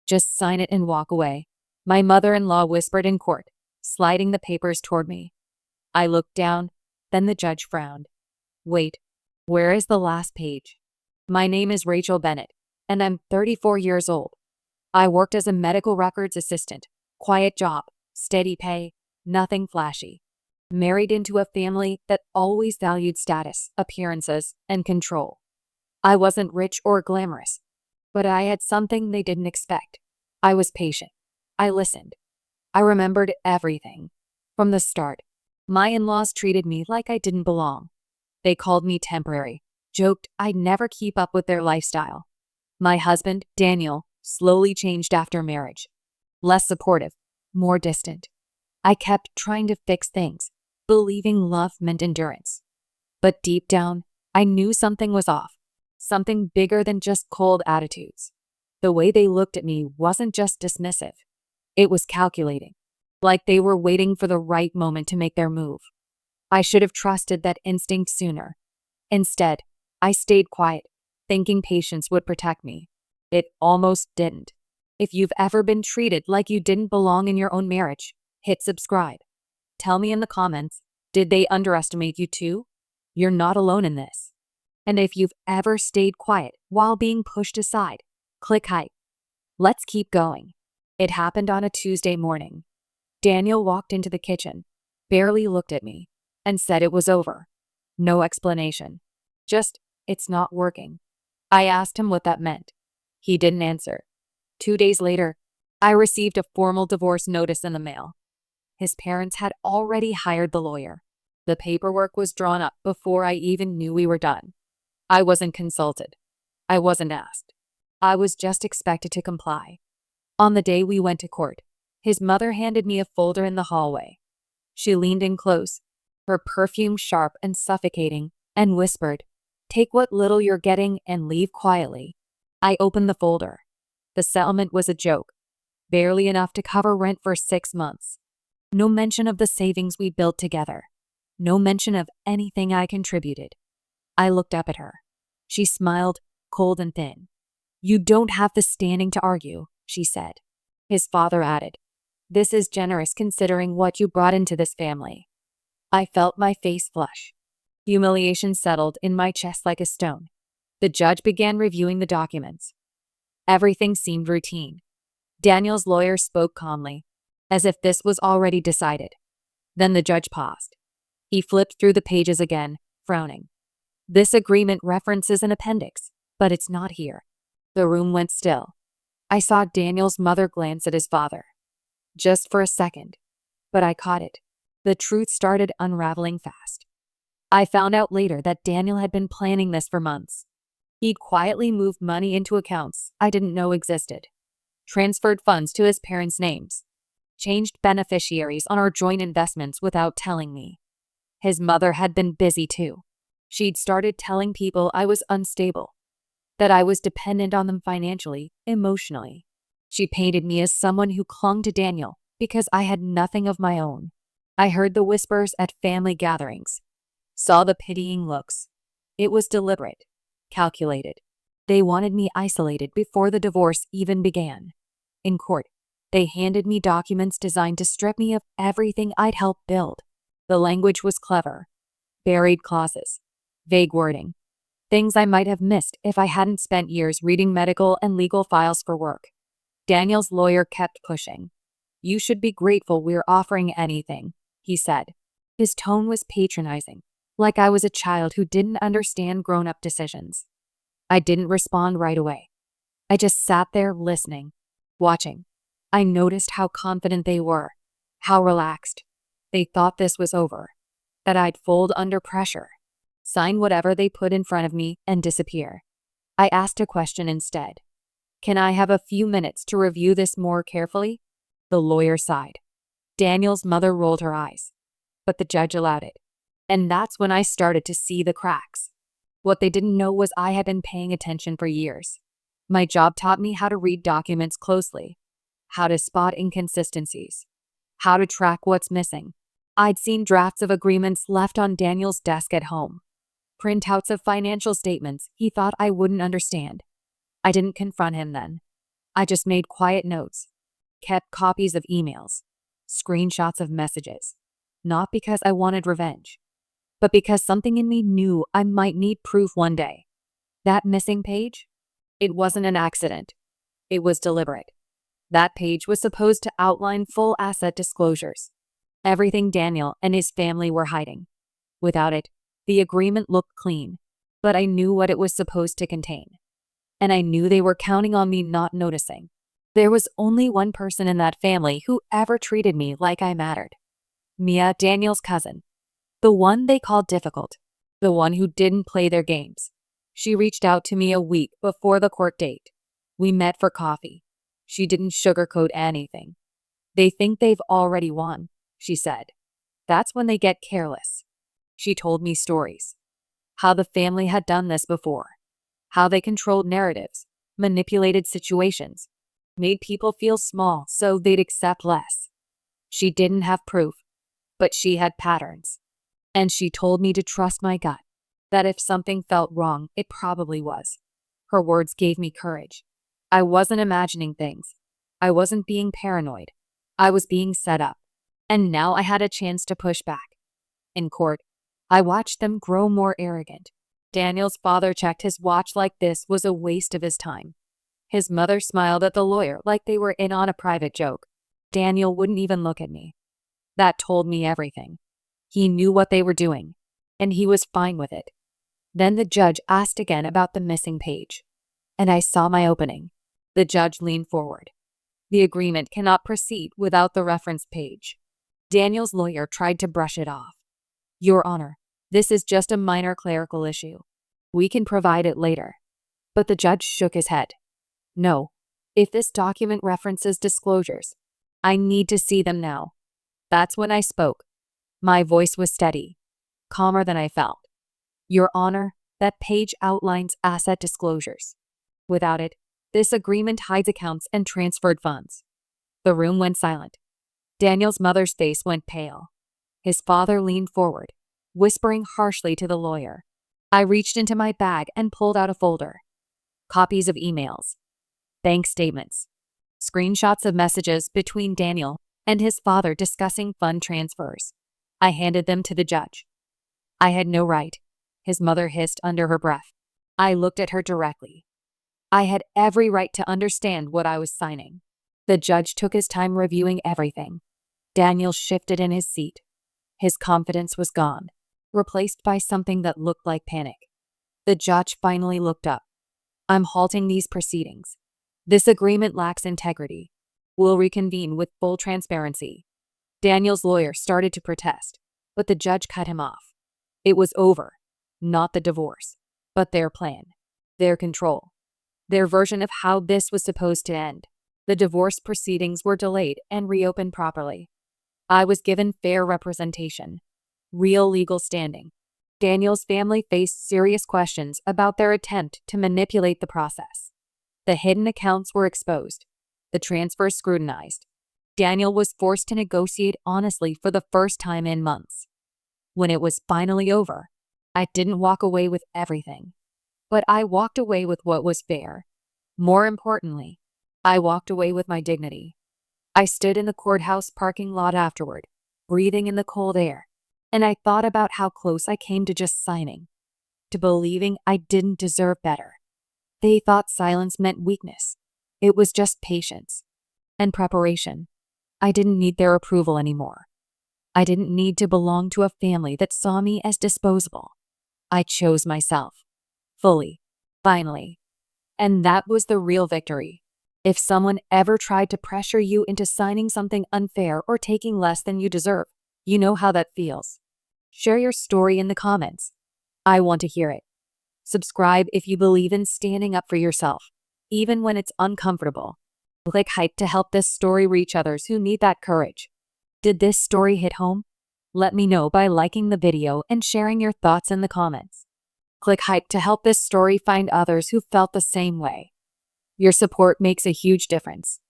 Just sign it and walk away," my mother-in-law whispered in court, sliding the papers toward me. I looked down, then the judge frowned. "Wait, where is the last page?" "My name is Rachel Bennett, and I'm 34 years old. I worked as a medical records assistant. Quiet job, steady pay, nothing flashy. Married into a family that always valued status, appearances, and control. I wasn't rich or glamorous, but I had something they didn't expect. I was patient. I listened. I remembered everything. From the start, my in-laws treated me like I didn't belong. They called me temporary, joked I'd never keep up with their lifestyle. My husband, Daniel, slowly changed after marriage. Less supportive, more distant. I kept trying to fix things, believing love meant endurance. But deep down, I knew something was off. Something bigger than just cold attitudes. The way they looked at me wasn't just dismissive. It was calculating, like they were waiting for the right moment to make their move. I should have trusted that instinct sooner. Instead, I stayed quiet, thinking patience would protect me. It almost didn't. If you've ever been treated like you didn't belong in your own marriage, hit subscribe. Tell me in the comments, did they underestimate you too? You're not alone in this. And if you've ever stayed quiet while being pushed aside, click hype. Let's keep going. It happened on a Tuesday morning. Daniel walked into the kitchen, barely looked at me, and said it was over. No explanation. Just, "It's not working." I asked him what that meant. He didn't answer. 2 days later, I received a formal divorce notice in the mail. His parents had already hired the lawyer. The paperwork was drawn up before I even knew we were done. I wasn't consulted. I wasn't asked. I was just expected to comply. On the day we went to court, his mother handed me a folder in the hallway. She leaned in close, her perfume sharp and suffocating, and whispered, "Take what little you're getting and leave quietly." I opened the folder. The settlement was a joke, barely enough to cover rent for 6 months. No mention of the savings we built together. No mention of anything I contributed. I looked up at her. She smiled, cold and thin. "You don't have the standing to argue," she said. His father added, "This is generous considering what you brought into this family." I felt my face flush. Humiliation settled in my chest like a stone. The judge began reviewing the documents. Everything seemed routine. Daniel's lawyer spoke calmly, as if this was already decided. Then the judge paused. He flipped through the pages again, frowning. "This agreement references an appendix, but it's not here." The room went still. I saw Daniel's mother glance at his father. Just for a second. But I caught it. The truth started unraveling fast. I found out later that Daniel had been planning this for months. He'd quietly moved money into accounts I didn't know existed, transferred funds to his parents' names, changed beneficiaries on our joint investments without telling me. His mother had been busy too. She'd started telling people I was unstable, that I was dependent on them financially, emotionally. She painted me as someone who clung to Daniel because I had nothing of my own. I heard the whispers at family gatherings, saw the pitying looks. It was deliberate, calculated. They wanted me isolated before the divorce even began. In court, they handed me documents designed to strip me of everything I'd helped build. The language was clever. Buried clauses, vague wording, things I might have missed if I hadn't spent years reading medical and legal files for work. Daniel's lawyer kept pushing. "You should be grateful we're offering anything," he said. His tone was patronizing, like I was a child who didn't understand grown-up decisions. I didn't respond right away. I just sat there listening, watching. I noticed how confident they were, how relaxed. They thought this was over, that I'd fold under pressure, sign whatever they put in front of me, and disappear. I asked a question instead. "Can I have a few minutes to review this more carefully?" The lawyer sighed. Daniel's mother rolled her eyes, but the judge allowed it. And that's when I started to see the cracks. What they didn't know was I had been paying attention for years. My job taught me how to read documents closely, how to spot inconsistencies, how to track what's missing. I'd seen drafts of agreements left on Daniel's desk at home, printouts of financial statements he thought I wouldn't understand. I didn't confront him then. I just made quiet notes, kept copies of emails, screenshots of messages, not because I wanted revenge, but because something in me knew I might need proof one day. That missing page? It wasn't an accident. It was deliberate. That page was supposed to outline full asset disclosures, everything Daniel and his family were hiding. Without it, the agreement looked clean, but I knew what it was supposed to contain. And I knew they were counting on me not noticing. There was only one person in that family who ever treated me like I mattered. Mia, Daniel's cousin. The one they called difficult. The one who didn't play their games. She reached out to me a week before the court date. We met for coffee. She didn't sugarcoat anything. They think they've already won, she said. That's when they get careless. She told me stories. How the family had done this before. How they controlled narratives, manipulated situations, made people feel small so they'd accept less. She didn't have proof, but she had patterns. And she told me to trust my gut, that if something felt wrong, it probably was. Her words gave me courage. I wasn't imagining things. I wasn't being paranoid. I was being set up. And now I had a chance to push back. In court, I watched them grow more arrogant. Daniel's father checked his watch like this was a waste of his time. His mother smiled at the lawyer like they were in on a private joke. Daniel wouldn't even look at me. That told me everything. He knew what they were doing, and he was fine with it. Then the judge asked again about the missing page, and I saw my opening. The judge leaned forward. The agreement cannot proceed without the reference page. Daniel's lawyer tried to brush it off. Your Honor, this is just a minor clerical issue. We can provide it later. But the judge shook his head. No, if this document references disclosures, I need to see them now. That's when I spoke. My voice was steady, calmer than I felt. Your Honor, that page outlines asset disclosures. Without it, this agreement hides accounts and transferred funds. The room went silent. Daniel's mother's face went pale. His father leaned forward, whispering harshly to the lawyer. I reached into my bag and pulled out a folder. Copies of emails, bank statements, screenshots of messages between Daniel and his father discussing fund transfers. I handed them to the judge. I had no right, his mother hissed under her breath. I looked at her directly. I had every right to understand what I was signing. The judge took his time reviewing everything. Daniel shifted in his seat. His confidence was gone, replaced by something that looked like panic. The judge finally looked up. I'm halting these proceedings. This agreement lacks integrity. We'll reconvene with full transparency. Daniel's lawyer started to protest, but the judge cut him off. It was over. Not the divorce, but their plan, their control, their version of how this was supposed to end. The divorce proceedings were delayed and reopened properly. I was given fair representation, real legal standing. Daniel's family faced serious questions about their attempt to manipulate the process. The hidden accounts were exposed, the transfers scrutinized. Daniel was forced to negotiate honestly for the first time in months. When it was finally over, I didn't walk away with everything, but I walked away with what was fair. More importantly, I walked away with my dignity. I stood in the courthouse parking lot afterward, breathing in the cold air, and I thought about how close I came to just signing, to believing I didn't deserve better. They thought silence meant weakness. It was just patience and preparation. I didn't need their approval anymore. I didn't need to belong to a family that saw me as disposable. I chose myself, fully, finally. And that was the real victory. If someone ever tried to pressure you into signing something unfair or taking less than you deserve, you know how that feels. Share your story in the comments. I want to hear it. Subscribe if you believe in standing up for yourself, even when it's uncomfortable. Click hype to help this story reach others who need that courage. Did this story hit home? Let me know by liking the video and sharing your thoughts in the comments. Click hype to help this story find others who felt the same way. Your support makes a huge difference.